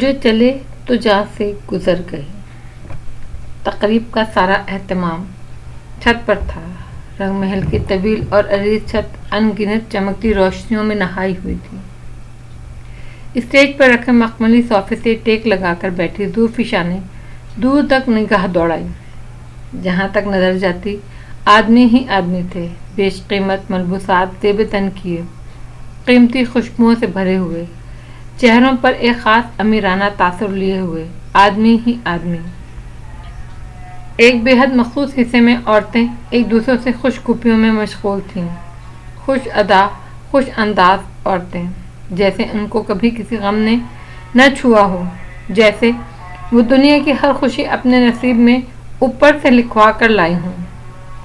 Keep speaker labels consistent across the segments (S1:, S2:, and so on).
S1: جو چلے تو جہاں سے گزر گئے۔ تقریب کا سارا اہتمام چھت پر تھا۔ رنگ محل کی طویل اور عریض چھت ان گنت چمکتی روشنیوں میں نہائی ہوئی تھی۔ اسٹیج پر رکھے مخملی صوفے سے ٹیک لگا کر بیٹھی زوفشا نے دور تک نگاہ دوڑائی۔ جہاں تک نظر جاتی آدمی ہی آدمی تھے، بیش قیمت ملبوسات زیب تن کیے، قیمتی خوشبوؤں سے بھرے ہوئے، چہروں پر ایک خاص امیرانہ تاثر لیے ہوئے آدمی ہی آدمی۔ ایک بے حد مخصوص حصے میں عورتیں ایک دوسرے سے خوش گپیوں میں مشغول تھیں، خوش ادا خوش انداز عورتیں، جیسے ان کو کبھی کسی غم نے نہ چھوا ہو، جیسے وہ دنیا کی ہر خوشی اپنے نصیب میں اوپر سے لکھوا کر لائی ہوں۔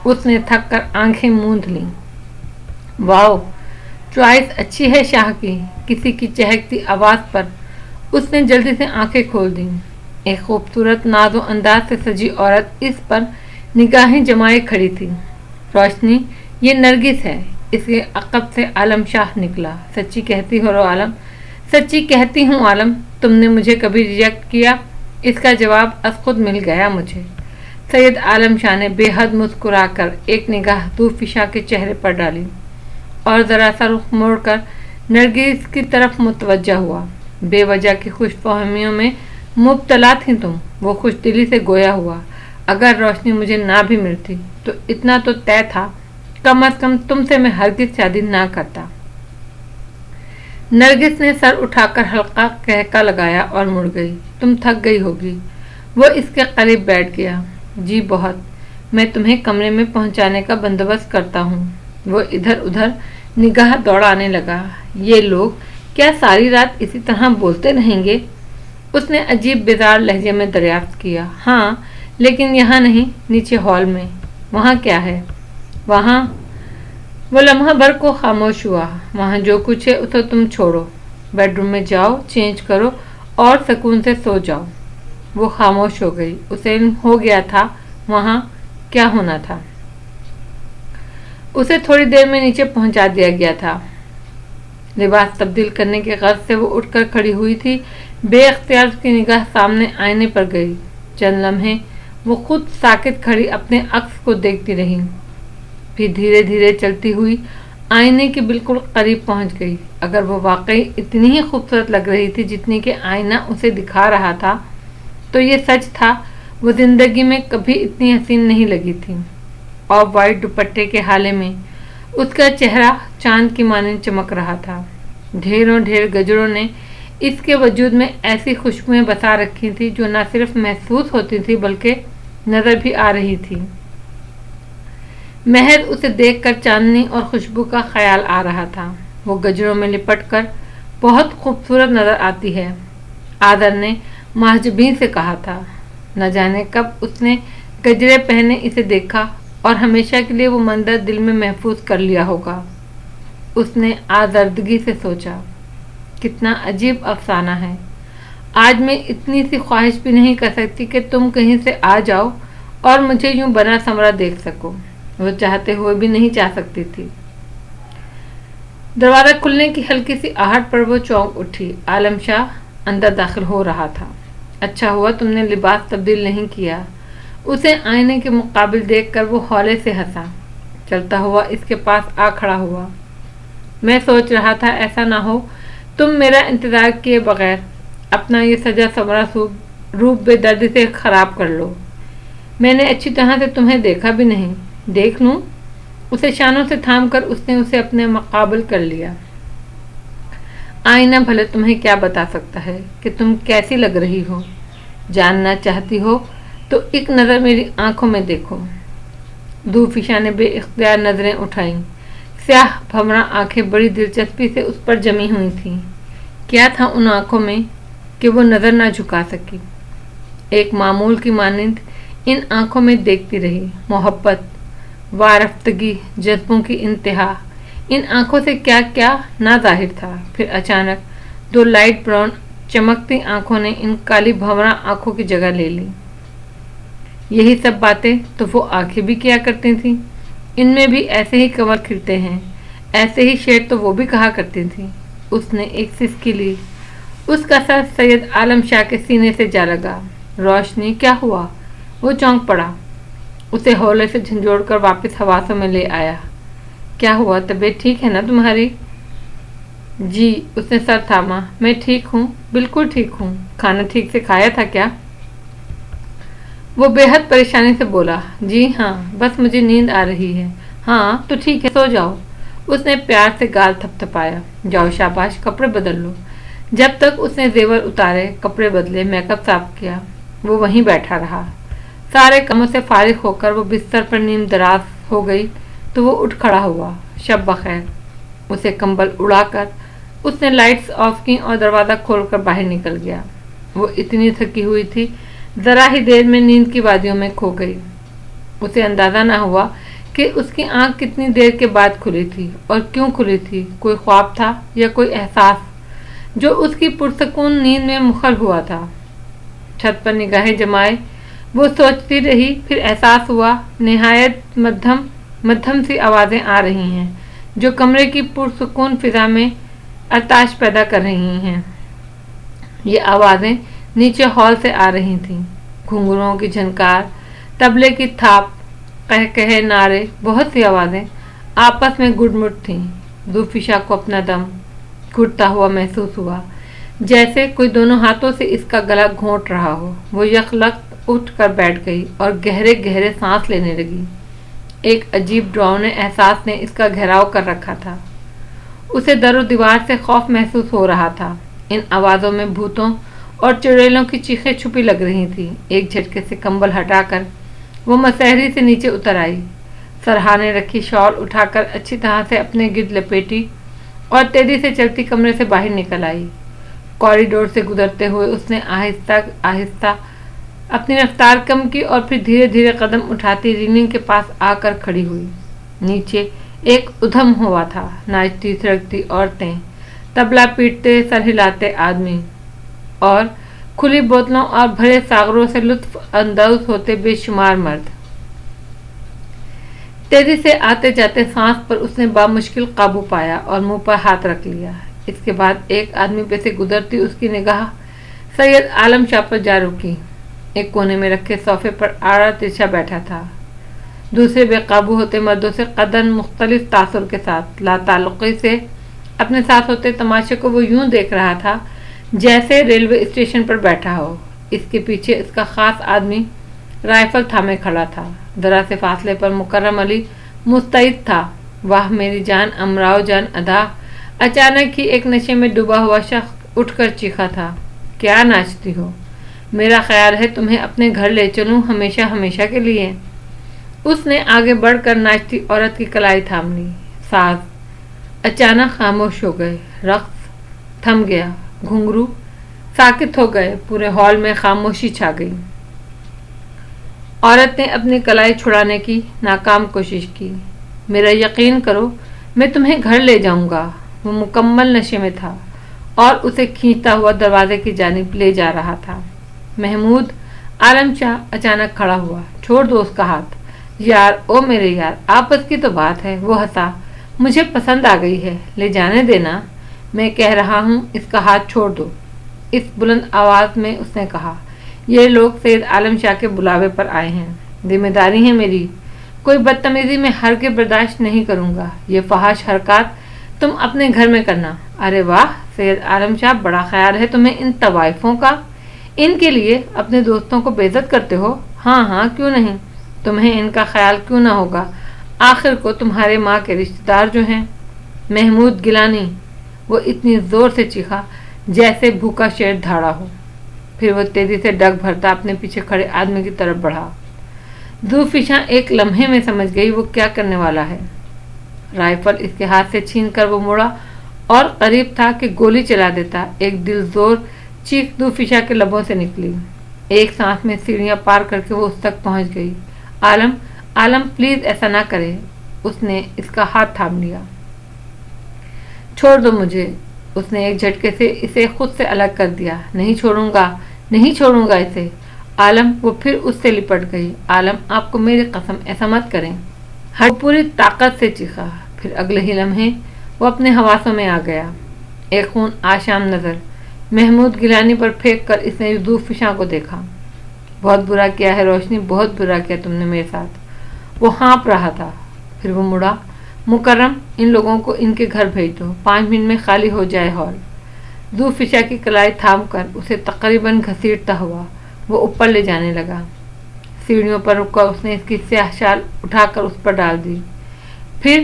S1: اس نے تھک کر آنکھیں موند لیں۔ واؤ، چوائس اچھی ہے شاہ کی۔ کسی کی چہکتی آواز پر اس نے جلدی سے آنکھیں کھول دیں۔ ایک خوبصورت ناز و انداز سے سجی عورت اس پر نگاہیں جمائے کھڑی تھی۔ روشنی، یہ نرگس ہے۔ اس کے عقب سے عالم شاہ نکلا۔ سچی کہتی ہو رو عالم، سچی کہتی ہوں عالم، تم نے مجھے کبھی ریجیکٹ کیا؟ اس کا جواب از خود مل گیا مجھے۔ سید عالم شاہ نے بے حد مسکرا کر ایک نگاہ زوفشا کے چہرے پر ڈالی اور ذرا سا رخ موڑ کر نرگس کی طرف متوجہ ہوا۔ بے وجہ کی خوش فہمیوں میں مبتلا تھی تم، وہ خوش دلی سے گویا ہوا۔ اگر روشنی مجھے نہ بھی ملتی تو اتنا تو طے تھا، کم از کم تم سے میں ہرگز شادی نہ کرتا۔ نرگس نے سر اٹھا کر ہلکا قہقہ لگایا اور مڑ گئی۔ تم تھک گئی ہوگی۔ وہ اس کے قریب بیٹھ گیا۔ جی بہت، میں تمہیں کمرے میں پہنچانے کا بندوبست کرتا ہوں۔ وہ ادھر ادھر نگاہ دوڑانے لگا۔ یہ لوگ کیا ساری رات اسی طرح بولتے رہیں گے؟ اس نے عجیب بیزار لہجے میں دریافت کیا۔ ہاں، لیکن یہاں نہیں، نیچے ہال میں۔ وہاں کیا ہے؟ وہاں وہ لمحہ بھر کو خاموش ہوا۔ وہاں جو کچھ ہے اسے تم چھوڑو، بیڈ روم میں جاؤ، چینج کرو اور سکون سے سو جاؤ۔ وہ خاموش ہو گئی۔ اسے علم ہو گیا تھا وہاں کیا ہونا تھا۔ اسے تھوڑی دیر میں نیچے پہنچا دیا گیا تھا۔ لباس تبدیل کرنے کے غرض سے وہ اٹھ کر کھڑی ہوئی تھی۔ بے اختیار اس کی نگاہ سامنے آئینے پر گئی۔ چند لمحے وہ خود ساکت کھڑی اپنے عکس کو دیکھتی رہی، پھر دھیرے دھیرے چلتی ہوئی آئینے کے بالکل قریب پہنچ گئی۔ اگر وہ واقعی اتنی ہی خوبصورت لگ رہی تھی جتنی کہ آئینہ اسے دکھا رہا تھا تو یہ سچ تھا، وہ زندگی میں کبھی اتنی حسین نہیں لگی تھی۔ اور وائٹ دوپٹے کے حالے میں اس کا چہرہ چاند کی مانند چمک رہا تھا۔ ڈھیروں ڈھیر گجروں نے اس کے وجود میں ایسی خوشبوئیں بسا رکھی تھی جو نہ صرف محسوس ہوتی تھی بلکہ نظر بھی آ رہی تھی۔ محض اسے دیکھ کر چاندنی اور خوشبو کا خیال آ رہا تھا۔ وہ گجروں میں لپٹ کر بہت خوبصورت نظر آتی ہے، آدر نے محجبین سے کہا تھا۔ نہ جانے کب اس نے گجرے پہنے اسے دیکھا اور ہمیشہ کے لیے وہ منظر دل میں محفوظ کر لیا ہوگا۔ اس نے آزردگی سے سوچا، کتنا عجیب افسانہ ہے۔ آج میں اتنی سی خواہش بھی نہیں کر سکتی کہ تم کہیں سے آ جاؤ اور مجھے یوں بنا سمرا دیکھ سکو۔ وہ چاہتے ہوئے بھی نہیں چاہ سکتی تھی۔ دروازہ کھلنے کی ہلکی سی آہٹ پر وہ چونک اٹھی۔ عالم شاہ اندر داخل ہو رہا تھا۔ اچھا ہوا تم نے لباس تبدیل نہیں کیا۔ اسے آئینے کے مقابل دیکھ کر وہ ہولے سے ہنسا۔ چلتا ہوا اس کے پاس آ کھڑا ہوا۔ میں سوچ رہا تھا ایسا نہ ہو تم میرا انتظار کیے بغیر اپنا یہ سجا سورا روپ بے دردی سے خراب کر لو۔ میں نے اچھی طرح سے تمہیں دیکھا بھی نہیں۔ دیکھ لوں؟ اسے شانوں سے تھام کر اس نے اسے اپنے مقابل کر لیا۔ آئینہ بھلے تمہیں کیا بتا سکتا ہے کہ تم کیسی لگ رہی ہو؟ جاننا چاہتی ہو تو ایک نظر میری آنکھوں میں دیکھو۔ زوفشا نے بے اختیار نظریں اٹھائیں۔ سیاہ بھمرا آنکھیں بڑی دلچسپی سے اس پر جمی ہوئی تھیں۔ کیا تھا ان آنکھوں میں کہ وہ نظر نہ جھکا سکی؟ ایک معمول کی مانند ان آنکھوں میں دیکھتی رہی۔ محبت، وارفتگی، جذبوں کی انتہا، ان آنکھوں سے کیا کیا نہ ظاہر تھا۔ پھر اچانک دو لائٹ براؤن چمکتی آنکھوں نے ان کالی بھنورا آنکھوں کی جگہ لے لی۔ یہی سب باتیں تو وہ آنکھیں بھی کیا کرتی تھیں۔ ان میں بھی ایسے ہی کنور کھلتے ہیں، ایسے ہی شعر تو وہ بھی کہا کرتی تھیں۔ اس نے ایک سسکی لی۔ उसका सर सैयद आलम शाह के सीने से जा लगा। रोशनी, क्या हुआ? वो चौंक पड़ा, उसे हौले से झंझोड़ कर वापस हवासों में ले आया। क्या हुआ, तबीयत ठीक है ना तुम्हारी? जी, उसने सर थामा। मैं ठीक हूँ, बिल्कुल ठीक हूँ। खाना ठीक से खाया था क्या? वो बेहद परेशानी से बोला। जी हाँ, बस मुझे नींद आ रही है। हाँ तो ठीक है, सो जाओ। उसने प्यार से गाल थपथपाया। जाओ शाबाश, कपड़े बदल लो। जब तक उसने जेवर उतारे, कपड़े बदले, मेकअप साफ किया, वो वहीं बैठा रहा। सारे कामों से फारिग होकर वो बिस्तर पर नींद दराज हो गई तो वो उठ खड़ा हुआ। शब बखैर। उसे कंबल उड़ाकर उसने लाइट्स ऑफ की और दरवाज़ा खोलकर बाहर निकल गया। वो इतनी थकी हुई थी, जरा ही देर में नींद की वादियों में खो गई। उसे अंदाज़ा न हुआ कि उसकी आंख कितनी देर के बाद खुली थी और क्यों खुली थी। कोई ख्वाब था या कोई एहसास जो उसकी पुरसकून नींद में मुखर हुआ था। छत पर निगाहें जमाए वो सोचती रही, फिर एहसास हुआ निहायत मध्यम सी आवाज़ें आ रही हैं जो कमरे की पुरसकून फिजा में अरताश पैदा कर रही हैं। ये आवाज़ें नीचे हॉल से आ रही थीं। घुंघरुओं की झनकार, तबले की थाप, कह कहे नारे, बहुत सी आवाज़ें आपस में गुडमुड थीं। ज़ुल्फ़िशा को अपना दम घुटता हुआ महसूस हुआ, जैसे कोई दोनों हाथों से इसका गला घोंट रहा हो। वो यकलख्त उठ कर बैठ गई और गहरे गहरे सांस लेने लगी। एक अजीब डरावने एहसास ने इसका घेराव कर रखा था। उसे दरो दीवार से खौफ महसूस हो रहा था। इन आवाज़ों में भूतों और चुड़ैलों की चीखें छुपी लग रही थी। एक झटके से कंबल हटाकर वो मसहरी से नीचे उतर आई। सरहाने रखी शॉल उठाकर अच्छी तरह से अपने गिर्द लपेटी और तेजी से चलती कमरे से बाहर निकल आई। कॉरिडोर से गुजरते हुए उसने आहिस्ता आहिस्ता अपनी रफ्तार कम की और फिर धीरे धीरे कदम उठाती रेलिंग के पास आकर खड़ी हुई। नीचे एक उधम हुआ था। नाचती थिरकती औरतें, तबला पीटते सर हिलाते आदमी और खुली बोतलों और भरे सागरों से लुत्फ अंदाज होते बेशुमार मर्द। तेजी से आते जाते सांस पर उसने बामुश्किल काबू पाया और मुंह पर हाथ रख लिया। इसके बाद एक आदमी पे से गुजरती उसकी निगाह सैयद आलम शाह पर जा रुकी। एक कोने में रखे सोफे पर आड़ा तिरछा बैठा था। दूसरे बेकाबू होते मर्दों से कदन मुख्तलिफ तासुर के साथ लाताल्लुक़ी से अपने साथ होते तमाशे को वो यूं देख रहा था जैसे रेलवे स्टेशन पर बैठा हो। इसके पीछे इसका खास आदमी राइफल थामे खड़ा था। जरा से फासले पर मुकर्रम अली मुस्तैद था। वाह मेरी जान, अमराव जान अदा। अचानक ही एक नशे में डूबा हुआ शख्स उठकर चीखा था, क्या नाचती हो? मेरा ख्याल है तुम्हें अपने घर ले चलूं, हमेशा हमेशा के लिए। उसने आगे बढ़कर नाचती औरत की कलाई थाम ली। साज अचानक खामोश हो गए। रक्स थम गया। घुंघरू साकित हो गए। पूरे हॉल में खामोशी छा गई। औरत ने अपनी कलाई छुड़ाने की नाकाम कोशिश की। मेरा यकीन करो, मैं तुम्हें घर ले जाऊंगा। वो मुकम्मल नशे में था और उसे खींचता हुआ दरवाजे की जानिब ले जा रहा था। महमूद आलम शाह अचानक खड़ा हुआ। छोड़ दो उसका हाथ। यार, ओ मेरे यार, आपस की तो बात है। वो हंसा। मुझे पसंद आ गई है, ले जाने देना। मैं कह रहा हूँ, इसका हाथ छोड़ दो। इस बुलंद आवाज में उसने कहा, ये लोग सैयद आलम शाह के बुलावे पर आए हैं। जिम्मेदारी है मेरी। कोई बदतमीजी में हरगिज़ बर्दाश्त नहीं करूँगा। ये फहाश हरकत तुम अपने घर में करना। अरे वाह सैयद आलम शाह, बड़ा ख्याल है तुम्हें इन तवाइफों का। इनके लिए अपने दोस्तों को बेइज्जत करते हो। हाँ हाँ, क्यों नहीं। तुम्हें इनका ख्याल क्यों ना होगा। आखिर को तुम्हारे माँ के रिश्तेदार जो हैं। महमूद गिलानी, वो इतनी जोर से चीखा जैसे भूखा शेर धाड़ा हो। फिर वो तेजी से डग भरता अपने पीछे खड़े आदमी की तरफ बढ़ा। ज़ुल्फ़िशा एक लम्हे में समझ गई वो क्या करने वाला है। राइफल इसके हाथ से छीनकर वो मुड़ा और करीब था कि गोली चला देता। एक दिलजोर चीख ज़ुल्फ़िशा के लबों से निकली। एक सांस में सीढ़ियां पार करके वो उस तक पहुंच गई। आलम, आलम प्लीज ऐसा ना करे। उसने इसका हाथ थाम लिया। छोड़ दो मुझे। उसने एक झटके से इसे खुद से अलग कर दिया। नहीं छोड़ूंगा, नहीं छोड़ूंगा इसे। आलम, वो फिर उससे लिपट गई। आलम, आपको मेरी कसम, ऐसा मत करें। हर पूरी ताकत से चीखा। फिर अगले ही लम्हे वो अपने हवासों में आ गया। एक खून आशाम नजर, محمود گیلانی پر پھینک کر اس نے یوسف فشاں کو دیکھا۔ بہت برا کیا ہے روشنی، بہت برا کیا تم نے میرے ساتھ۔ وہ ہانپ رہا تھا، پھر وہ مڑا۔ مکرم، ان لوگوں کو ان کے گھر بھیج دو، 5 منٹ میں خالی ہو جائے ہال۔ یوسف فشاں کی کلائی تھام کر اسے تقریباً گھسیٹتا ہوا وہ اوپر لے جانے لگا۔ سیڑھیوں پر رک کر اس نے اس کی سیاہ شال اٹھا کر اس پر ڈال دی، پھر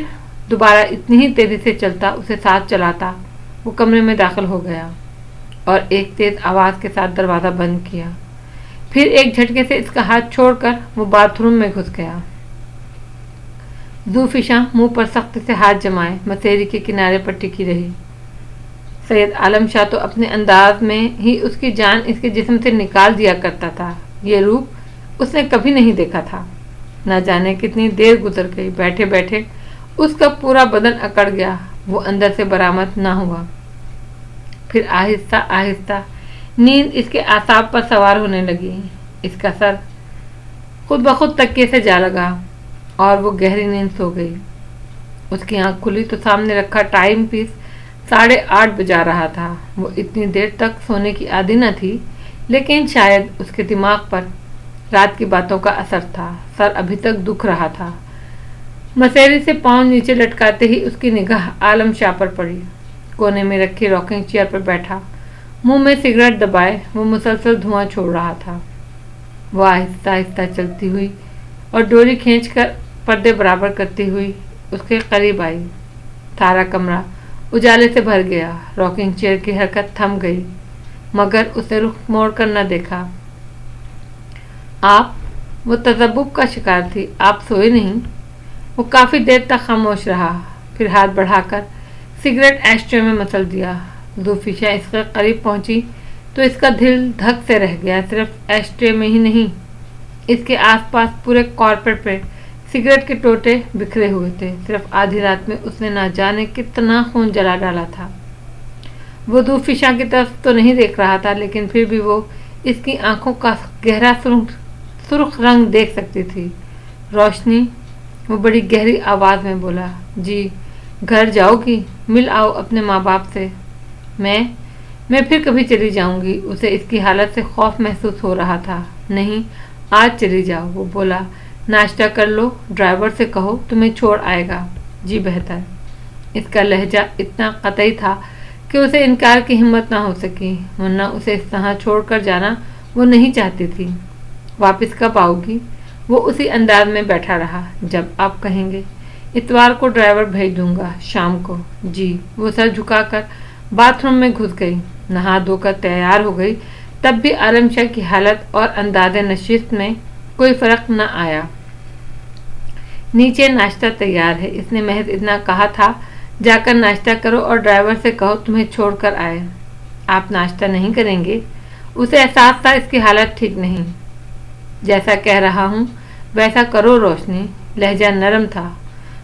S1: دوبارہ اتنی ہی تیزی سے چلتا اسے ساتھ چلاتا وہ کمرے میں داخل ہو گیا اور ایک تیز آواز کے ساتھ دروازہ بند کیا۔ پھر ایک جھٹکے سے اس کا ہاتھ چھوڑ کر وہ باتھ روم میں گھس گیا۔ یوسف فشاں منہ پر سخت سے ہاتھ جمائے مسیری کے کنارے پر ٹکی رہی۔ سید عالم شاہ تو اپنے انداز میں ہی اس کی جان اس کے جسم سے نکال دیا کرتا تھا۔ یہ روپ اس نے کبھی نہیں دیکھا تھا۔ نہ جانے کتنی دیر گزر گئی، بیٹھے بیٹھے اس کا پورا بدن اکڑ گیا، وہ اندر سے برآمد نہ ہوا۔ پھر آہستہ آہستہ نیند اس کے اعصاب پر سوار ہونے لگی۔ اس کا سر خود بخود تکیے سے جا لگا اور وہ گہری نیند سو گئی۔ اس کی آنکھ کھلی تو سامنے رکھا ٹائم پیس 8:30 بجا رہا تھا۔ وہ اتنی دیر تک سونے کی عادی نہ تھی، لیکن شاید اس کے دماغ پر رات کی باتوں کا اثر تھا۔ سر ابھی تک دکھ رہا تھا۔ مسیری سے پاؤں نیچے لٹکاتے ہی اس کی نگاہ عالم شاہ پر پڑی۔ کونے میں رکھی راکنگ چیئر پر بیٹھا، منہ میں سگریٹ دبائے وہ مسلسل دھواں چھوڑ رہا تھا۔ وہ آہستہ آہستہ چلتی ہوئی اور ڈوری کھینچ کر پردے برابر کرتی ہوئی اس کے قریب آئی۔ سارا کمرہ اجالے سے بھر گیا۔ راکنگ چیئر کی حرکت تھم گئی، مگر اسے رخ موڑ کر نہ دیکھا۔ آپ؟ وہ تذبذب کا شکار تھی۔ آپ سوئے نہیں؟ وہ کافی دیر تک خاموش رہا، پھر ہاتھ بڑھا کر سگریٹ ایش ٹرے میں مسل دیا۔ یوسف فشاں اس کے قریب پہنچی تو اس کا دل دھک سے رہ گیا۔ صرف ایش ٹرے میں ہی نہیں، اس کے آس پاس پورے کارپیٹ پہ سگریٹ کے ٹوٹے بکھرے ہوئے تھے۔ صرف آدھی رات میں اس نے نہ جانے کتنا خون جلا ڈالا تھا۔ وہ یوسف فشاں کی طرف تو نہیں دیکھ رہا تھا، لیکن پھر بھی وہ اس کی آنکھوں کا گہرا سرخ رنگ دیکھ سکتی تھی۔ روشنی، وہ بڑی گہری آواز میں بولا، جی گھر جاؤ گی؟ مل آؤ اپنے ماں باپ سے۔ میں پھر کبھی چلی جاؤں گی۔ اسے اس کی حالت سے خوف محسوس ہو رہا تھا۔ نہیں، آج چلی جاؤ، وہ بولا۔ ناشتہ کر لو، ڈرائیور سے کہو تمہیں چھوڑ آئے گا۔ جی بہتر۔ اس کا لہجہ اتنا قطعی تھا کہ اسے انکار کی ہمت نہ ہو سکی، ورنہ اسے اس طرح چھوڑ کر جانا وہ نہیں چاہتی تھی۔ واپس کب آؤ گی؟ وہ اسی انداز میں بیٹھا رہا، جب آپ کہیں گے۔ اتوار کو ڈرائیور بھیج دوں گا، شام کو۔ جی۔ وہ سر جھکا کر باتھ روم میں گھس گئی، نہا دھو کر تیار ہو گئی، تب بھی عالم شاہ کی حالت اور انداز نشست میں کوئی فرق نہ آیا۔ نیچے ناشتہ تیار ہے، اس نے محض اتنا کہا تھا، جا کر ناشتہ کرو اور ڈرائیور سے کہو تمہیں چھوڑ کر آئے۔ آپ ناشتہ نہیں کریں گے؟ اسے احساس تھا اس کی حالت ٹھیک نہیں۔ جیسا کہہ رہا ہوں ویسا کرو روشنی۔ لہجہ نرم تھا،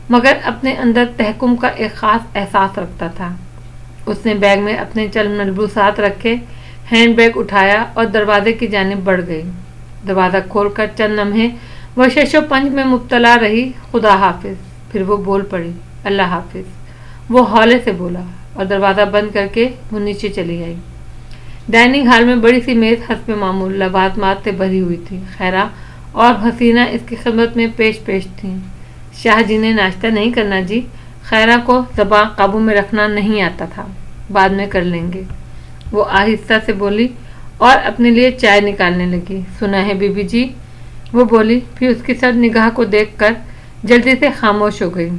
S1: مگر اپنے اندر تحکم کا ایک خاص احساس رکھتا تھا۔ اس نے بیگ میں اپنے چند ملبوسات رکھے، ہینڈ بیگ اٹھایا اور دروازے کی جانب بڑھ گئی۔ دروازہ کھول کر چند لمحے وہ شش و پنج میں مبتلا رہی۔ خدا حافظ۔ پھر وہ بول پڑی، اللہ حافظ۔ وہ ہولے سے بولا اور دروازہ بند کر کے وہ نیچے چلی آئی۔ ڈائننگ ہال میں بڑی سی میز حسب معمول لوازمات سے بھری ہوئی تھی۔ خیرہ اور حسینہ اس کی خدمت میں پیش تھیں۔ شاہ جی نے ناشتہ نہیں کرنا جی؟ خیرہ کو زبان قابو میں رکھنا نہیں آتا تھا۔ بعد میں کر لیں گے، وہ آہستہ سے بولی اور اپنے لیے چائے نکالنے لگی۔ سنا ہے بی بی جی؟ وہ بولی، پھر اس کی سر نگاہ کو دیکھ کر جلدی سے خاموش ہو گئی۔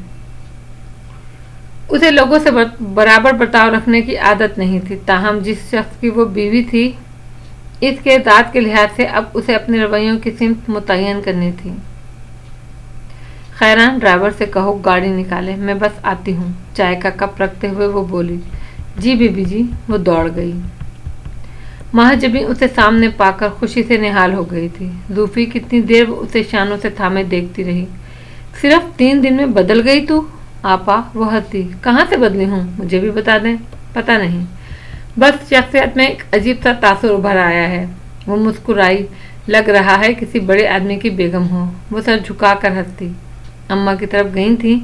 S1: اسے لوگوں سے برابر برتاؤ رکھنے کی عادت نہیں تھی، تاہم جس شخص کی وہ بیوی تھی، اس کے ذات کے لحاظ سے اب اسے اپنے رویوں کی سمت متعین کرنی تھی۔ خیران، ڈرائیور سے کہو گاڑی نکالے، میں بس آتی ہوں۔ چائے کا کپ رکھتے ہوئے وہ بولی، جی بی بی جی۔ وہ دوڑ گئی۔ مہاجبیں اسے سامنے پا کر خوشی سے نہال ہو گئی تھی۔ زوفی کتنی دیر وہ اسے شانوں سے تھامے دیکھتی رہی۔ صرف 3 دن میں بدل گئی تو؟ آپا، وہ ہنسی، کہاں سے بدلی ہوں، مجھے بھی بتا دیں۔ پتہ نہیں، بس شخصیت میں ایک عجیب سا تاثر ابھر آیا ہے۔ وہ مسکرائی، لگ رہا ہے کسی بڑے آدمی کی بیگم ہو۔ وہ سر جھکا کر ہنسی۔ اماں کی طرف گئی تھی؟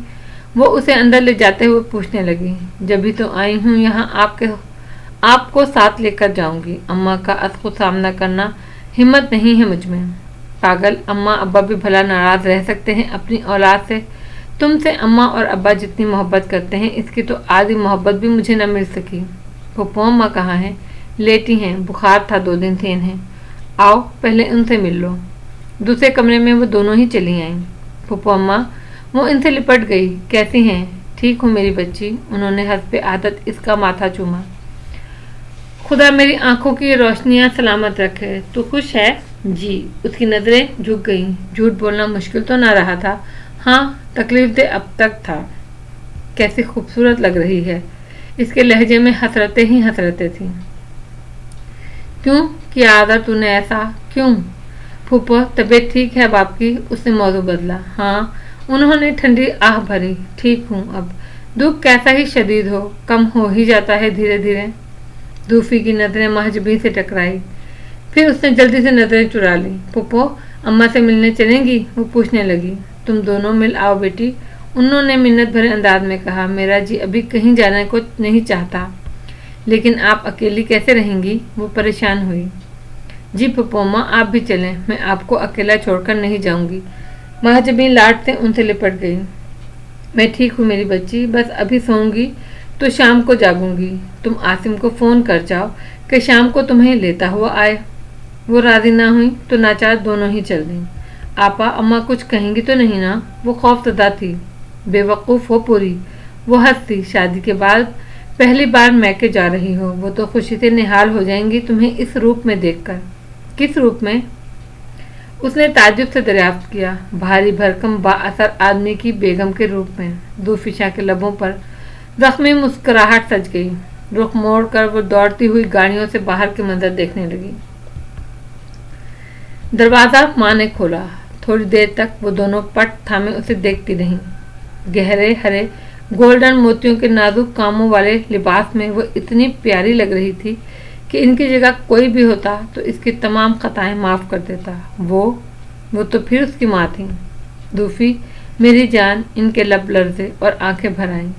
S1: وہ اسے اندر لے جاتے ہوئے پوچھنے لگی۔ جبھی تو آئی ہوں یہاں آپ کو ساتھ لے کر جاؤں گی۔ اماں کا از خود سامنا کرنا ہمت نہیں ہے مجھ میں۔ پاگل، اماں ابا بھی بھلا ناراض رہ سکتے ہیں اپنی اولاد سے؟ تم سے اماں اور ابا جتنی محبت کرتے ہیں اس کی تو آدھی محبت بھی مجھے نہ مل سکی۔ پھپھو اماں کہاں ہیں؟ لیٹی ہیں، بخار تھا 2 دن سے انہیں۔ آؤ پہلے ان سے مل لو۔ دوسرے کمرے میں وہ دونوں ہی چلی آئیں۔ پھپھو اماں، وہ ان سے لپٹ گئی۔ کیسی ہیں؟ ٹھیک ہوں میری بچی۔ انہوں نے حسب عادت اس کا ماتھا چوما۔ خدا میری آنکھوں کی روشنیاں سلامت رکھے۔ تو خوش ہے؟ جی۔ اس کی نظریں جھک گئیں۔ جھوٹ بولنا مشکل تو نہ رہا تھا۔ ہاں، تکلیف دہ اب تک تھا۔ کیسی خوبصورت لگ رہی ہے۔ اس کے لہجے میں حسرتیں ہی حسرتیں تھیں۔ کیوں کیا آدھا تو نے ایسا؟ کیوں؟ پھوپھو طبیعت ٹھیک ہے اب آپ کی؟ اس نے موضوع بدلا۔ ہاں، انہوں نے ٹھنڈی آہ بھری۔ ٹھیک ہوں اب۔ دکھ کیسا ہی شدید ہو، کم ہو ہی جاتا ہے دھیرے دھیرے۔ دوفی کی نظریں مہجبین سے ٹکرائی، پھر اس نے جلدی سے نظریں چرا لی۔ پھپھو اماں سے ملنے چلیں گی؟ وہ پوچھنے لگی۔ تم دونوں مل آؤ بیٹی، انہوں نے منت بھرے انداز میں کہا۔ میرا جی ابھی کہیں جانے کو نہیں چاہتا، لیکن آپ اکیلی کیسے رہیں گی؟ وہ پریشان ہوئی۔ جی پھپھو اماں آپ بھی چلیں، میں آپ کو اکیلا چھوڑ کر نہیں جاؤں گی۔ مہجبین لاٹ سے ان سے لپٹ گئی۔ میں ٹھیک ہوں میری بچی، بس ابھی سوؤں گی تو شام کو جاگوں گی۔ تم عاصم کو فون کر جاؤ کہ شام کو تمہیں لیتا ہوا آئے۔ وہ راضی نہ ہوئی تو ناچار دونوں ہی چل دیں۔ آپا اماں کچھ کہیں گی تو نہیں نا؟ وہ خوف زدہ تھی۔ بے وقوف ہو پوری، وہ ہنسی۔ شادی کے بعد پہلی بار میکے جا رہی ہو، وہ تو خوشی سے نہال ہو جائیں گی تمہیں اس روپ میں دیکھ کر۔ کس روپ میں؟ اس نے تعجب سے دریافت کیا۔ بھاری بھرکم با اثر آدمی کی بیگم کے روپ میں۔ دوفشا کے لبوں پر زخمی مسکراہٹ سج گئی۔ رخ موڑ کر وہ دوڑتی ہوئی گاڑیوں سے باہر کے منظر دیکھنے لگی۔ دروازہ ماں نے کھولا۔ تھوڑی دیر تک وہ دونوں پٹ تھامے اسے دیکھتی رہیں۔ گہرے ہرے گولڈن موتیوں کے نازک کاموں والے لباس میں وہ اتنی پیاری لگ رہی تھی کہ ان کی جگہ کوئی بھی ہوتا تو اس کی تمام خطائیں معاف کر دیتا۔ وہ تو پھر اس کی ماں تھیں۔ دوفی میری جان، ان کے لب لرزے اور آنکھیں بھر آئیں۔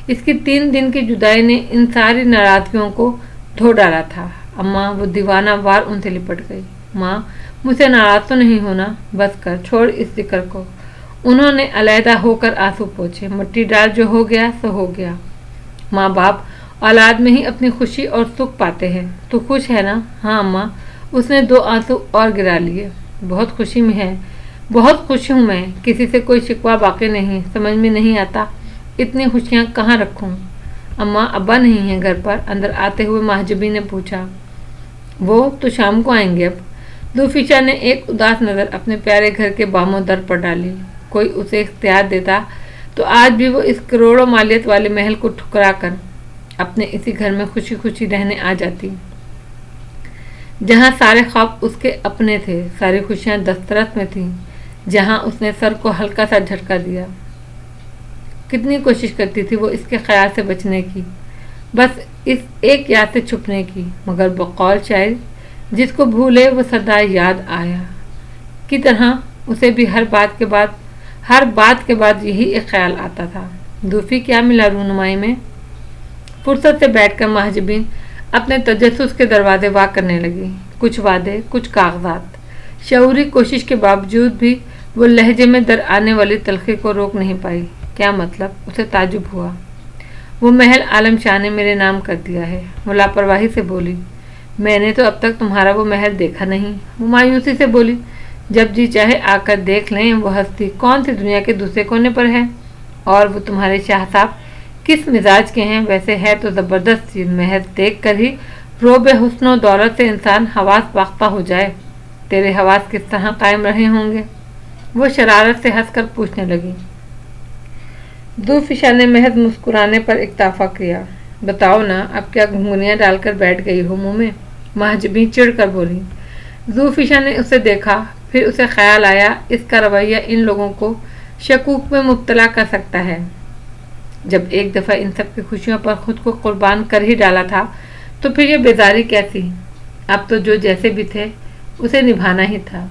S1: اس کی 3 دن کی جدائی نے ان ساری ناراضگیوں کو دھو ڈالا تھا۔ اماں، وہ دیوانہ وار ان سے لپٹ گئی۔ ماں، مجھ سے ناراض تو نہیں ہونا؟ بس کر، چھوڑ اس ذکر کو۔ انہوں نے علیحدہ ہو کر آنسو پوچھے۔ مٹی ڈال، جو ہو گیا سو ہو گیا۔ ماں باپ اولاد میں ہی اپنی خوشی اور سکھ پاتے ہیں۔ تو خوش ہے نا؟ ہاں اماں۔ اس نے 2 آنسو اور گرا لیے۔ بہت خوشی میں ہے، بہت خوش ہوں میں، کسی سے کوئی شکوہ باقی نہیں۔ سمجھ میں نہیں آتا اتنی خوشیاں کہاں رکھوں۔ اماں ابا نہیں ہیں گھر پر؟ اندر آتے ہوئے مہجبین نے پوچھا۔ وہ تو شام کو آئیں گے اب۔ دوفشا نے ایک اداس نظر اپنے پیارے گھر کے باموں در پر ڈالی۔ کوئی اسے اختیار دیتا تو آج بھی وہ اس کروڑوں مالیت والے محل کو ٹھکرا کر اپنے اسی گھر میں خوشی خوشی رہنے آ جاتی، جہاں سارے خواب اس کے اپنے تھے، ساری خوشیاں دسترس میں تھیں، جہاں اس نے سر کو ہلکا سا جھٹکا دیا۔ کتنی کوشش کرتی تھی وہ اس کے خیال سے بچنے کی، بس اس ایک یاد سے چھپنے کی، مگر بقول شاعر جس کو بھولے وہ سدا یاد آیا کی طرح اسے بھی ہر بات کے بعد یہی ایک خیال آتا تھا۔ دوفی کیا ملا رونمائی میں؟ فرصت سے بیٹھ کر مہجبین اپنے تجسس کے دروازے وا کرنے لگی۔ کچھ وعدے، کچھ کاغذات۔ شعوری کوشش کے باوجود بھی وہ لہجے میں در آنے والی تلخی کو روک نہیں پائی۔ کیا مطلب؟ اسے تعجب ہوا۔ وہ محل عالم شاہ نے میرے نام کر دیا ہے، وہ لاپرواہی سے بولی۔ میں نے تو اب تک تمہارا وہ محل دیکھا نہیں، وہ مایوسی سے بولی۔ جب جی چاہے آ کر دیکھ لیں، وہ ہستی کون سی دنیا کے دوسرے کونے پر ہے؟ اور وہ تمہارے شاہ صاحب کس مزاج کے ہیں؟ ویسے ہے تو زبردست چیز، محض دیکھ کر ہی روب حسن و دولت سے انسان حواس باختہ ہو جائے۔ تیرے حواس کس طرح قائم رہے ہوں گے؟ وہ شرارت سے ہنس کر پوچھنے لگی۔ دوفشا نے محض مسکرانے پر اکتفا کیا۔ بتاؤ نا، اب کیا گھنگھنیاں ڈال کر بیٹھ گئی ہو منہ میں؟ مہجبین چڑ کر بولی۔ دوفشا نے اسے دیکھا، پھر اسے خیال آیا اس کا رویہ ان لوگوں کو شکوک میں مبتلا کر سکتا ہے۔ جب ایک دفعہ ان سب کی خوشیوں پر خود کو قربان کر ہی ڈالا تھا تو پھر یہ بیزاری کیسی؟ اب تو جو جیسے بھی تھے اسے نبھانا ہی تھا۔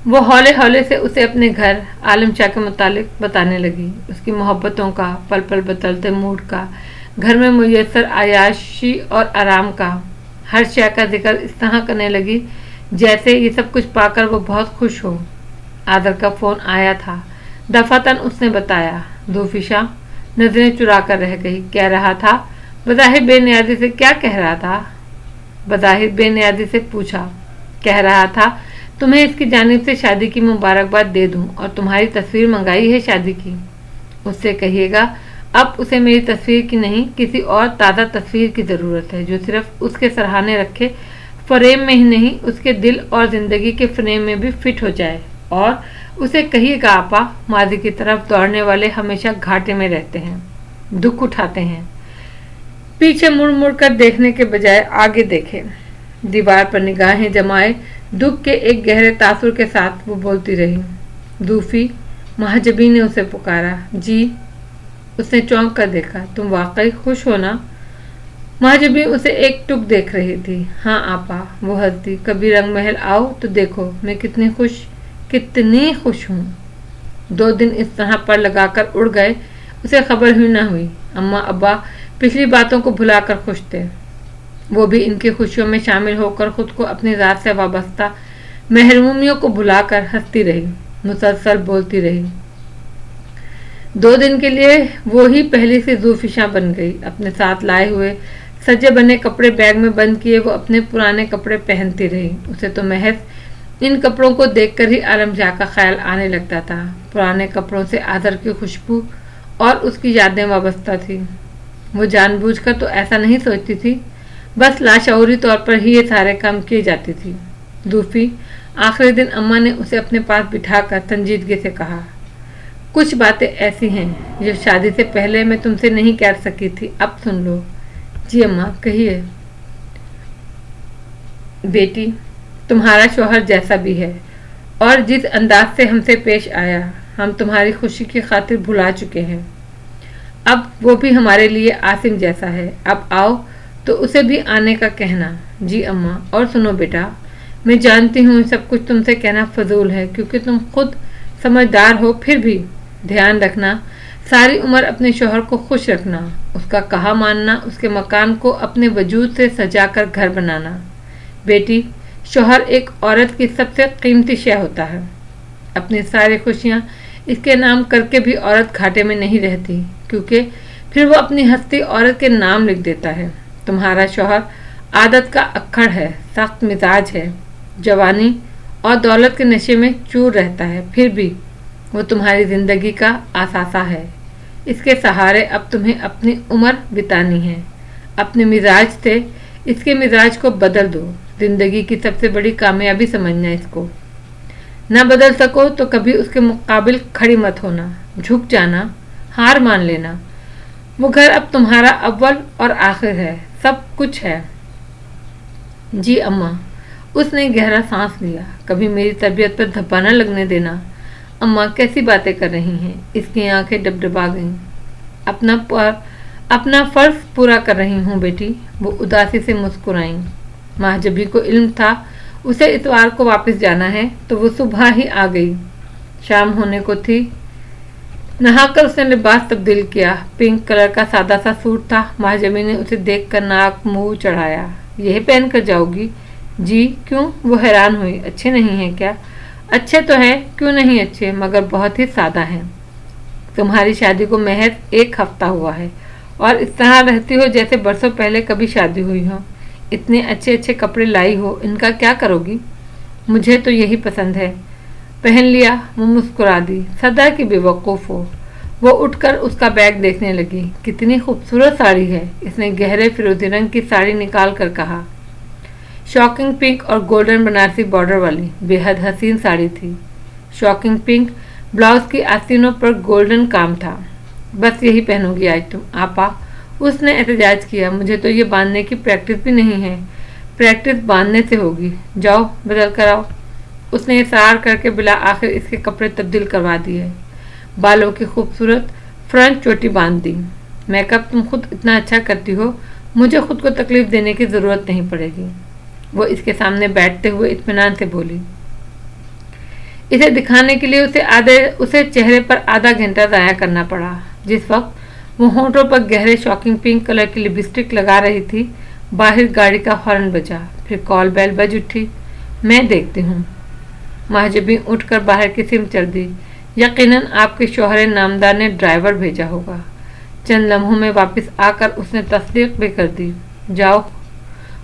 S1: وہ ہولے ہولے سے اسے اپنے گھر عالم شاہ کے متعلق بتانے لگی، اس کی محبتوں کا، پل پل بدلتے موڈ کا، घर में मुयस्सर आयाशी और आराम का हर शय का जिक्र इस तरह करने लगी जैसे ये सब कुछ पाकर वो बहुत खुश हो। आदर का फोन आया था। दफातन उसने बताया। दूफिशा नजरें चुरा कर रह गई। कह रहा था, बज़ाहिर बेनियादी से क्या कह रहा था? बज़ाहिर बेनियादी से पूछा। कह रहा था, तुम्हें इसकी जानिब से शादी की मुबारकबाद दे दूं और तुम्हारी तस्वीर मंगाई है शादी की। उससे कहिएगा अब उसे मेरी तस्वीर की नहीं किसी और ताज़ा तस्वीर की ज़रूरत है जो सिर्फ उसके सराहने रखे फ्रेम में ही नहीं उसके दिल और ज़िंदगी के फ्रेम में भी फिट हो जाए। और उसे कहिएगा आपा, माजी की तरफ दौड़ने वाले हमेशा घाटे में रहते हैं, दुख उठाते हैं। पीछे मुड़ मुड़ कर देखने के बजाय आगे देखे। दीवार पर निगाहें जमाए दुख के एक गहरे तासुर के साथ वो बोलती रही। दूफी, महाजबी ने उसे पुकारा। जी। उसने चौंक कर देखा। तुम वाकई खुश हो ना? महाजबी उसे एक टुक देख रही थी। हाँ आपा, वो हंसती। कभी रंग महल आओ तो देखो मैं कितनी खुश हूँ। 2 दिन इस तरह पर लगाकर उड़ गए, उसे खबर ही न हुई। अम्मा अब्बा पिछली बातों को भुलाकर खुश थे। वो भी इनकी खुशियों में शामिल होकर खुद को अपनी रात से वाबस्ता महरूमियों को भुलाकर हंसती रही, मुसलसल बोलती रही। 2 दिन के लिए वो ही पहली सी ज़ूफिशा बन गई। अपने साथ लाए हुए सजे बने कपड़े बैग में बंद किए वो अपने पुराने कपड़े पहनती रही। उसे तो महज इन कपड़ों को देखकर ही आलमशाह का ख्याल आने लगता था। पुराने कपड़ों से आदर की खुशबू और उसकी यादें वाबस्ता थी। वो जानबूझकर तो ऐसा नहीं सोचती थी, बस लाशऊरी तौर पर ही ये सारे काम किए जाती थी। दूफी, आखिरी दिन अम्मा ने उसे अपने पास बिठाकर संजीदगी से कहा, कुछ बातें ऐसी हैं जो शादी से पहले मैं तुमसे नहीं कह सकी थी, अब सुन लो। जी अम्मा, कहिए। बेटी, तुम्हारा शौहर जैसा भी है और जिस अंदाज से हमसे पेश आया, हम तुम्हारी खुशी की खातिर भुला चुके हैं। अब वो भी हमारे लिए आसिम जैसा है। अब आओ तो उसे भी आने का कहना। जी अम्मा। और सुनो बेटा, मैं जानती हूँ सब कुछ तुमसे कहना फजूल है क्योंकि तुम खुद समझदार हो, फिर भी ध्यान रखना, सारी उम्र अपने शौहर को खुश रखना, उसका कहा मानना, उसके मकान को अपने वजूद से सजाकर घर बनाना। बेटी, शौहर एक औरत की सबसे कीमती शय होता है। अपनी सारी खुशियाँ इसके नाम करके भी औरत घाटे में नहीं रहती क्योंकि फिर वो अपनी हस्ती औरत के नाम लिख देता है। तुम्हारा शौहर आदत का अक्खड़ है, सख्त मिजाज है, जवानी और दौलत के नशे में चूर रहता है, फिर भी वो तुम्हारी जिंदगी का आसासा है। इसके सहारे अब तुम्हें अपनी उम्र बितानी है। अपने मिजाज से इसके मिजाज को बदल दो। जिंदगी की सबसे बड़ी कामयाबी समझना इसको। ना बदल सको तो कभी उसके मुकाबिल खड़ी मत होना, झुक जाना, हार मान लेना। वो घर अब तुम्हारा अव्वल और आखिर है, सब कुछ है। जी अम्मा। उसने गहरा सांस लिया। कभी मेरी तबीयत पर धब्बा न लगने देना। अम्मा कैसी बातें कर रही हैं? इसकी आंखें डबडबा गईं। अपना फर्ज पूरा कर रही हूँ बेटी। वो उदासी से मुस्कुराईं। महाजबी को इल्म था उसे इतवार को वापस जाना है तो वो सुबह ही आ गई। शाम होने को थी। नहाकर उसने लिबास तब्दील किया। पिंक कलर का सादा सा सूट था। महाजबी ने उसे देखकर नाक मुंह चढ़ाया। यही पहन कर जाओगी? जी। क्यों? वो हैरान हुई। अच्छे नहीं हैं क्या? अच्छे तो हैं, क्यों नहीं अच्छे, मगर बहुत ही सादा हैं। तुम्हारी शादी को महज 1 हफ्ता हुआ है और इस तरह रहती हो जैसे बरसों पहले कभी शादी हुई हो। इतने अच्छे अच्छे कपड़े लाई हो, इनका क्या करोगी? मुझे तो यही पसंद है। पहन लिया। वो मुस्कुरा दी। सदा की बेवकूफ़ हो। वो उठकर उसका बैग देखने लगी। कितनी खूबसूरत साड़ी है। इसने गहरे फिरोजी रंग की साड़ी निकाल कर कहा। शॉकिंग पिंक और गोल्डन बनारसी बॉर्डर वाली बेहद हसीन साड़ी थी। शॉकिंग पिंक ब्लाउज की आस्तीनों पर गोल्डन काम था। बस यही पहनूंगी आज तुम आपा। उसने एहतजाज किया। मुझे तो ये बांधने की प्रैक्टिस भी नहीं है। प्रैक्टिस बांधने से होगी। जाओ बदल कर आओ। उसने इशारा करके बिला आखिर इसके कपड़े तब्दील करवा दिए। बालों की खूबसूरत फ्रंट चोटी बांध दी। मेकअप तुम खुद इतना अच्छा करती हो, मुझे खुद को तकलीफ देने की ज़रूरत नहीं पड़ेगी। वो इसके सामने बैठते हुए इत्मीनान से बोली। इसे दिखाने के लिए उसे चेहरे पर आधा घंटा ज़ाया करना पड़ा। जिस वक्त वो होंठों पर गहरे शॉकिंग पिंक कलर की लिपस्टिक लगा रही थी। बाहर गाड़ी का हॉर्न बजा, फिर कॉल बेल बज उठी। मैं देखती हूँ। महजबी उठकर बाहर की सिम चल दी। यकीनन आपके शौहर नामदार ने ड्राइवर भेजा होगा। चंद लम्हों में वापस आकर उसने तस्दीक भी कर दी। जाओ,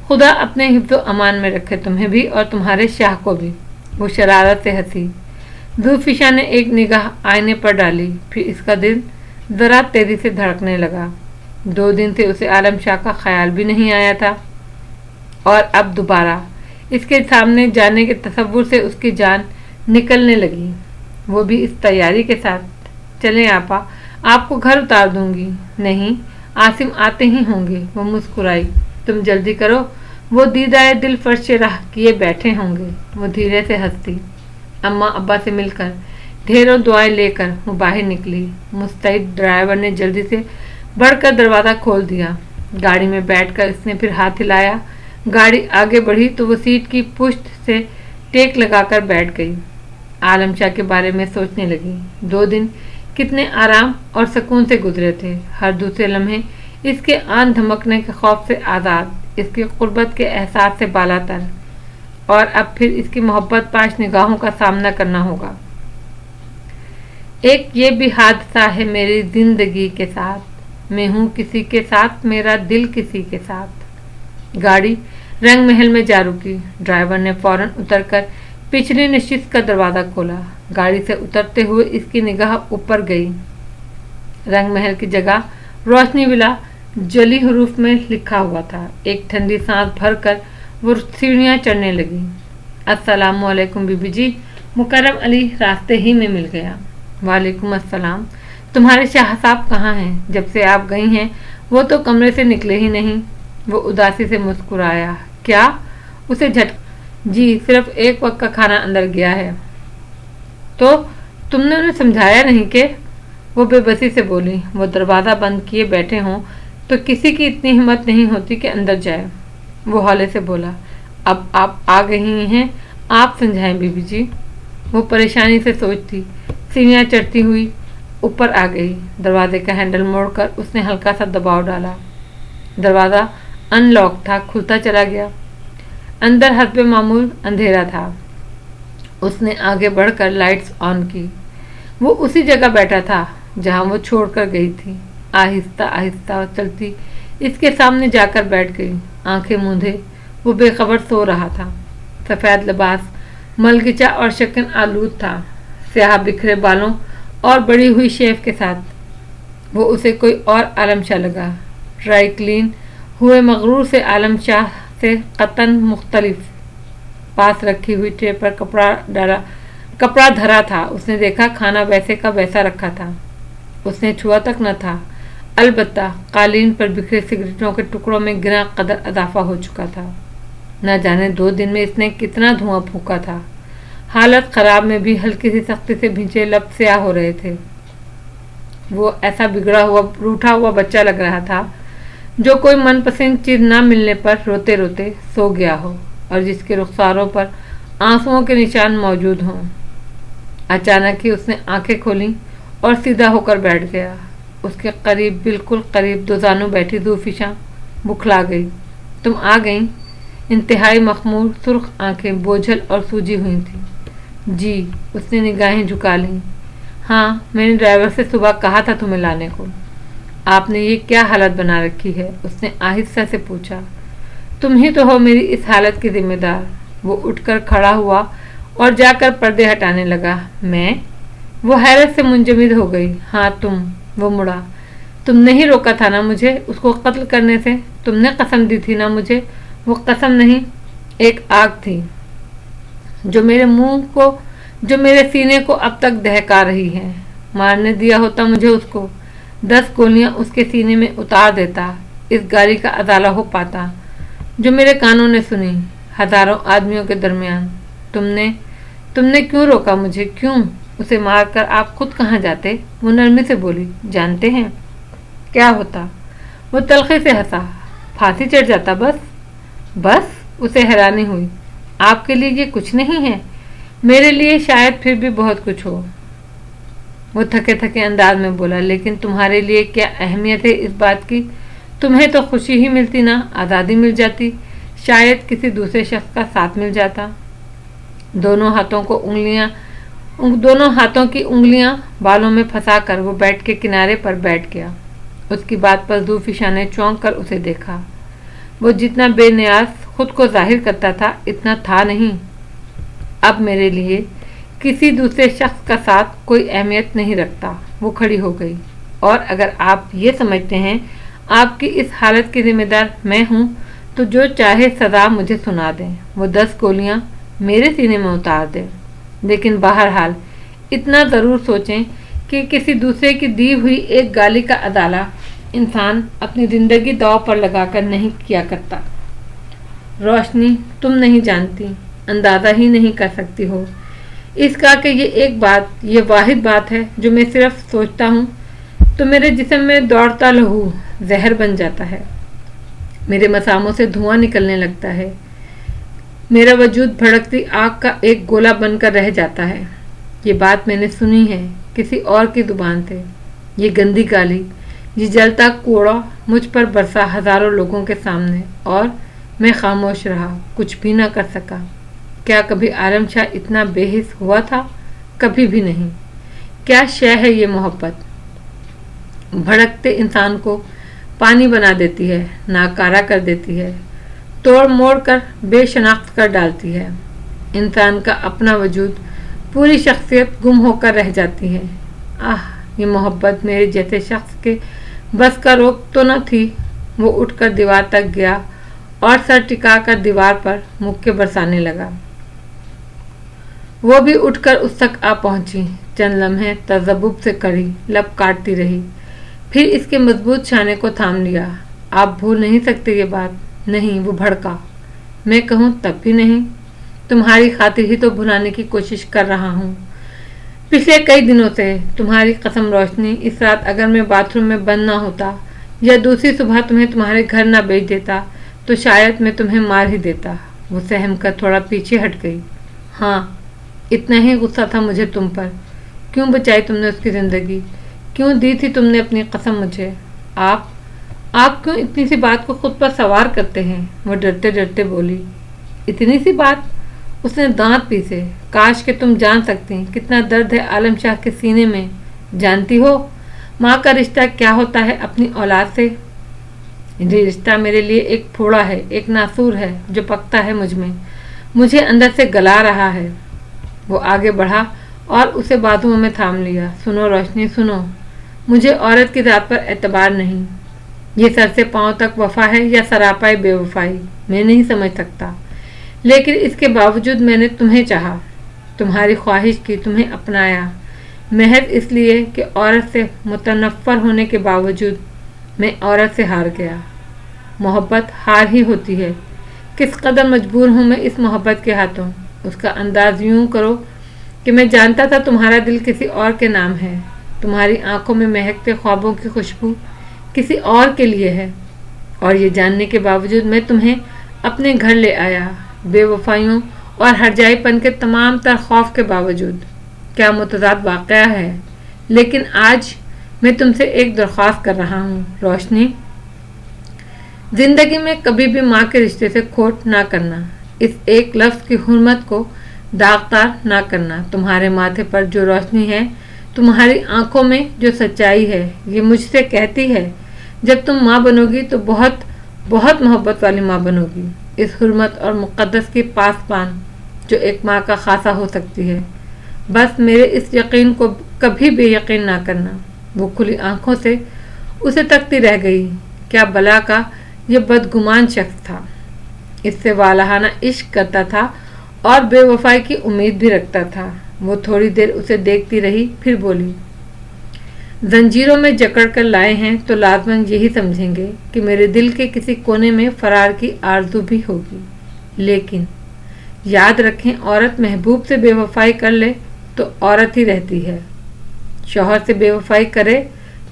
S1: खुदा अपने हिफ्ज़ो अमान में रखे तुम्हें भी और तुम्हारे शाह को भी। वो शरारत से हंसी। ज़ुल्फ़िशा ने एक निगाह आईने पर डाली, फिर इसका दिल ज़रा तेजी से धड़कने लगा। 2 दिन से उसे आलम शाह का ख्याल भी नहीं आया था और अब दोबारा इसके सामने जाने के तसव्वुर से उसकी जान निकलने लगी। वो भी इस तैयारी के साथ, चलें आपा, आपको घर उतार दूंगी। नहीं, आसिम आते ही होंगे। वो मुस्कुराई। तुम जल्दी करो, वो दीदाए दिल फर्श राह किए बैठे होंगे। वो धीरे से हंसती। अम्मा अब्बा से मिलकर ढेरों दुआएं लेकर वो बाहर निकली। मुस्तैद ड्राइवर ने जल्दी से बढ़कर दरवाज़ा खोल दिया। गाड़ी में बैठकर इसने फिर हाथ हिलाया। गाड़ी आगे बढ़ी तो वो सीट की पुश्त से टेक लगाकर बैठ गई। आलम शाह के बारे में सोचने लगी। 2 दिन कितने आराम और सुकून से गुजरे थे। हर दूसरे लम्हे इसके आन धमकने के खौफ से आज़ाद, इसकी कुर्बत के एहसास से बालातर, और अब फिर इसकी मोहब्बत पाश निगाहों का सामना करना होगा। एक ये भी हादसा है मेरी जिंदगी के साथ, मैं हूँ किसी के साथ, मेरा दिल किसी के साथ। गाड़ी रंग महल में जा रुकी। ड्राइवर ने फौरन उतरकर पिछली नशिस्त का दरवाज़ा खोला। गाड़ी से उतरते हुए इसकी निगाह ऊपर गई। रंग महल की जगह रोशनी विला जली हरूफ में लिखा हुआ था। एक ठंडी सांस भरकर वो सीढ़ियाँ चढ़ने लगी। अस्सलाम वालेकुम बीबी जी, मुकर्रम अली रास्ते ही में मिल गया। वालेकुम अस्सलाम। तुम्हारे शाह साहब कहाँ हैं? जब से आप गई हैं वो तो कमरे से निकले ही नहीं। वो उदासी से मुस्कुराया। क्या? उसे झट जी, सिर्फ एक वक्त का खाना अंदर गया है। तो तुमने उन्हें समझाया नहीं कि? वो बेबसी से बोली। वो दरवाज़ा बंद किए बैठे हों तो किसी की इतनी हिम्मत नहीं होती कि अंदर जाए। वो हौले से बोला। अब आप आ गई हैं, आप समझाएं बीबी जी। वो परेशानी से सोचती। सीढ़ियाँ चढ़ती हुई ऊपर आ गई। दरवाजे का हैंडल मोड़कर उसने हल्का सा दबाव डाला। दरवाज़ा अनलॉक था, खुलता चला गया। अंदर हस्बे मामूल अंधेरा था। उसने आगे बढ़कर लाइट्स ऑन की। वो उसी जगह बैठा था जहाँ वो छोड़कर गई थी। आहिस्ता आहिस्ता चलती इसके सामने जाकर बैठ गई। आंखें मूंधे वो बेखबर सो रहा था। सफ़ेद लिबास मलगिचा और शक्न आलूद था, स्याह बिखरे बालों और बड़ी हुई शेफ के साथ। वो उसे कोई और आलम शाह लगा। ड्राई क्लीन हुए मगरूर से आलम शाह से कतन मुख्तलिफ। पास रखी हुई ट्रे पर कपड़ा धरा था। उसने देखा खाना वैसे का वैसा रखा था। उसने छुआ तक न था। अलबत्ता कालीन पर बिखरे सिगरेटों के टुकड़ों में गिरा कदर इजाफा हो चुका था। न जाने 2 दिन में इसने कितना धुआं फूंका था। हालत खराब में भी हल्की सी सख्ती से भिंचे लब स्याह हो रहे थे। वो ऐसा बिगड़ा हुआ रूठा हुआ बच्चा लग रहा था जो कोई मनपसंद चीज न मिलने पर रोते रोते सो गया हो और जिसके रुखसारों पर आंसुओं के निशान मौजूद हों। अचानक ही उसने आंखें खोली और सीधा होकर बैठ गया। उसके करीब, बिल्कुल करीब, दोजानू बैठी ज़ुल्फ़िशा बुखला गई। तुम आ गई? इंतहाई मखमूर सुर्ख आंखें बोझल और सूजी हुई थी। जी, उसने निगाहें झुका लीं। हाँ, मैंने ड्राइवर से सुबह कहा था तुम्हें लाने को। आपने ये क्या हालत बना रखी है? उसने आहिस्ता से पूछा। तुम ही तो हो मेरी इस हालत की जिम्मेदार। वो उठकर खड़ा हुआ और जाकर पर्दे हटाने लगा। मैं? वो हैरत से मुंजमद हो गई। हाँ तुम। वो मुड़ा। तुमने ही रोका था ना मुझे उसको कत्ल करने से? तुमने कसम दी थी ना मुझे? वो कसम नहीं, एक आग थी जो मेरे मुंह को, जो मेरे सीने को अब तक दहका रही है। मारने दिया होता मुझे उसको, 10 गोलियां उसके सीने में उतार देता, इस गाड़ी का अदाला हो पाता जो मेरे कानों ने सुनी हजारों आदमियों के दरमियान। तुमने क्यों रोका मुझे? क्यों? उसे मारकर आप खुद कहाँ जाते? वो नरमी से बोली। जानते हैं क्या होता? वो तलखी से हंसा। फांसी चढ़ जाता बस। उसे हैरानी हुई। आपके लिए ये कुछ नहीं है, मेरे लिए शायद फिर भी बहुत कुछ हो। वो थके थके अंदाज में बोला, लेकिन तुम्हारे लिए क्या अहमियत है इस बात की? तुम्हें तो खुशी ही मिलती ना, आज़ादी मिल जाती, शायद किसी दूसरे शख्स का साथ मिल जाता। दोनों हाथों की उंगलियां बालों में फंसाकर वो बेड के किनारे पर बैठ गया। उसकी बात पर ज़ुल्फ़िशा ने चौंक कर उसे देखा। वो जितना बेनियाज खुद को जाहिर करता था इतना था नहीं। अब मेरे लिए किसी दूसरे शख्स का साथ कोई अहमियत नहीं रखता। वो खड़ी हो गई। और अगर आप ये समझते हैं आपकी इस हालत की जिम्मेदार मैं हूँ तो जो चाहे सज़ा मुझे सुना दें, वो 10 गोलियाँ मेरे सीने में उतार दें, लेकिन बहरहाल इतना ज़रूर सोचें कि किसी दूसरे की दी हुई एक गाली का अदाला इंसान अपनी ज़िंदगी दांव पर लगाकर नहीं किया करता। रोशनी, तुम नहीं जानती, अंदाज़ा ही नहीं कर सकती हो इसका कि ये वाहिद बात है जो मैं सिर्फ सोचता हूँ तो मेरे जिस्म में दौड़ता लहू जहर बन जाता है। मेरे मसामों से धुआं निकलने लगता है। मेरा वजूद भड़कती आग का एक गोला बनकर रह जाता है। ये बात मैंने सुनी है किसी और की जुबान से। ये गंदी गाली, ये जलता कूड़ा मुझ पर बरसा हजारों लोगों के सामने, और मैं खामोश रहा, कुछ भी ना कर सका। क्या कभी आलम शाह इतना बेहिस हुआ था? कभी भी नहीं। क्या शय है ये मोहब्बत? भड़कते इंसान को पानी बना देती है, नाकारा कर देती है, तोड़ मोड़ कर बेशनाख्त कर डालती है। इंसान का अपना वजूद, पूरी शख्सियत गुम होकर रह जाती है। ये मोहब्बत मेरे जैसे शख्स के बस का रोक तो न थी। वो उठकर दीवार तक गया और सर टिकाकर दीवार पर मुक्के बरसाने लगा। वो भी उठकर उस तक आ पहुंची। चंद लम्हे तज़ब्बुब से कड़ी, लब काटती रही, फिर इसके मजबूत छाने को थाम लिया। आप भूल नहीं सकते ये बात? नहीं, वो भड़का। मैं कहूँ तब भी नहीं। तुम्हारी खातिर ही तो भुलाने की कोशिश कर रहा हूँ पिछले कई दिनों से। तुम्हारी कसम रोशनी, इस रात अगर मैं बाथरूम में बंद ना होता या दूसरी सुबह तुम्हें तुम्हारे घर ना भेज देता तो शायद मैं तुम्हें मार ही देता। वो सहम कर थोड़ा पीछे हट गई। हाँ, इतना ही गुस्सा था मुझे तुम पर। क्यों बचाई तुमने उसकी ज़िंदगी? क्यों दी थी तुमने अपनी कसम मुझे? आप क्यों इतनी सी बात को खुद पर सवार करते हैं? वो डरते डरते बोली। इतनी सी बात? उसने दांत पीसे। काश कि तुम जान सकती कितना दर्द है आलम शाह के सीने में। जानती हो माँ का रिश्ता क्या होता है अपनी औलाद से? ये रिश्ता मेरे लिए एक फोड़ा है, एक नासूर है जो पकता है मुझ में, मुझे अंदर से गला रहा है। वो आगे बढ़ा और उसे बाजुओं में थाम लिया। सुनो रोशनी, सुनो, मुझे औरत की जात पर एतबार नहीं। ये सर से पांव तक वफा है या सरापाई बेवफाई, मैं नहीं समझ सकता। लेकिन इसके बावजूद मैंने तुम्हें चाहा, तुम्हारी ख्वाहिश की, तुम्हें अपनाया, महज इसलिए कि औरत से मुतनफ़्फ़र होने के बावजूद मैं औरत से हार गया। मोहब्बत हार ही होती है। किस कदर मजबूर हूँ मैं इस मोहब्बत के हाथों। उसका अंदाज यूँ करो कि मैं जानता था तुम्हारा दिल किसी और के नाम है, तुम्हारी आंखों में महकते ख्वाबों की खुशबू किसी और के लिए है, और ये जानने के बावजूद मैं तुम्हें अपने घर ले आया, बेवफाइयों और हरजाईपन के तमाम तर खौफ के बावजूद। क्या मुतज़ाद वाक़या है। लेकिन आज मैं तुमसे एक दरख्वास्त कर रहा हूँ रोशनी, ज़िंदगी में कभी भी माँ के रिश्ते से खोट ना करना। इस एक लफ्ज़ की हुर्मत को दागदार ना करना। तुम्हारे माथे पर जो रोशनी है, तुम्हारी आंखों में जो सच्चाई है, ये मुझसे कहती है जब तुम माँ बनोगी तो बहुत बहुत मोहब्बत वाली माँ बनोगी। इस हुर्मत और मुक़द्दस की पासबान जो एक माँ का खासा हो सकती है। बस मेरे इस यकीन को कभी बेयकीन ना करना। वो खुली आंखों से उसे तकती रह गई। क्या बला का ये बदगुमान शख्स था। इससे वालहाना इश्क करता था और बेवफाई की उम्मीद भी रखता था। वो थोड़ी देर उसे देखती रही, फिर बोली, जंजीरों में जकड़ कर लाए हैं तो लाजमन यही समझेंगे कि मेरे दिल के किसी कोने में फरार की आरज़ू भी होगी। लेकिन याद रखें, औरत महबूब से बेवफाई कर ले तो औरत ही रहती है, शौहर से बेवफाई करे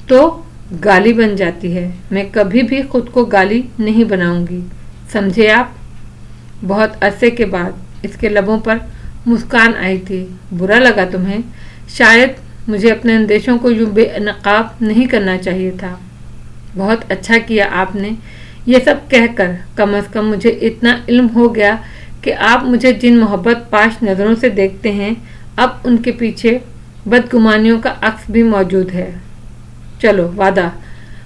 S1: तो गाली बन जाती है। मैं कभी भी खुद को गाली नहीं बनाऊंगी, समझे आप? बहुत अरसे के बाद इसके लबों पर मुस्कान आई थी। बुरा लगा तुम्हें? शायद मुझे अपने अंदेशों को यूं बेनकाब नहीं करना चाहिए था। बहुत अच्छा किया आपने ये सब कहकर। कम से कम मुझे इतना इल्म हो गया कि आप मुझे जिन मोहब्बत पाश नज़रों से देखते हैं, अब उनके पीछे बदगुमानियों का अक्स भी मौजूद है। चलो,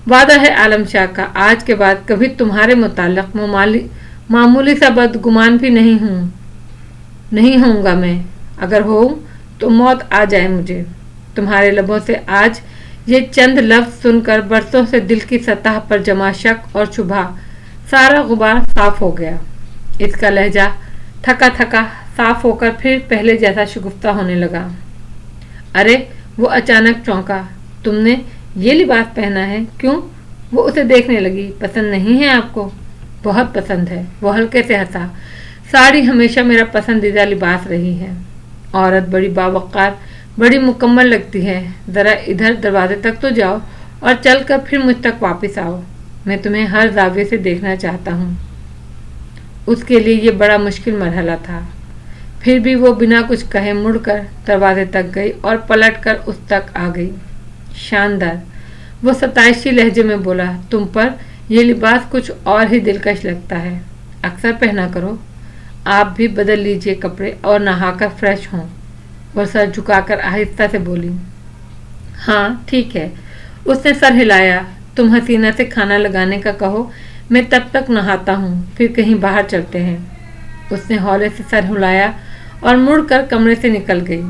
S1: वादा है आलम शाह का, आज के बाद कभी तुम्हारे मुताल्लिक मामूली सा बदगुमान भी नहीं होऊंगा मैं। अगर हो तो मौत आ जाए मुझे। तुम्हारे लबों से आज ये चंद लफ्ज सुनकर बरसों से दिल की सतह पर जमा शक और शुबा सारा गुबार साफ हो गया। इसका लहजा थका थका साफ होकर फिर पहले जैसा शगुफ्ता होने लगा। अरे, वो अचानक चौंका। तुमने ये लिबास पहना है? क्यों? वो उसे देखने लगी। पसंद नहीं है आपको? बहुत पसंद है। वो हल्के से हंसा। साड़ी हमेशा मेरा पसंदीदा लिबास रही है। औरत बड़ी बावकार, बड़ी मुकम्मल लगती है। ज़रा इधर दरवाजे तक तो जाओ और चलकर फिर मुझ तक वापस आओ। मैं तुम्हें हर जाविये से देखना चाहता हूँ। उसके लिए ये बड़ा मुश्किल मरहला था। फिर भी वो बिना कुछ कहे मुड़कर दरवाजे तक गई और पलटकर उस तक आ गई। शानदार, वो सताइशी लहजे में बोला। तुम पर यह लिबास कुछ और ही दिलकश लगता है। अक्सर पहना करो। आप भी बदल लीजिए कपड़े और नहाकर फ्रेश हों। वो सर झुकाकर आहिस्ता से बोली। हाँ ठीक है। उसने सर हिलाया। तुम हसीना से खाना लगाने का कहो, मैं तब तक नहाता हूँ, फिर कहीं बाहर चलते हैं। उसने हौले से सर हिलाया और मुड़कर कमरे से निकल गई।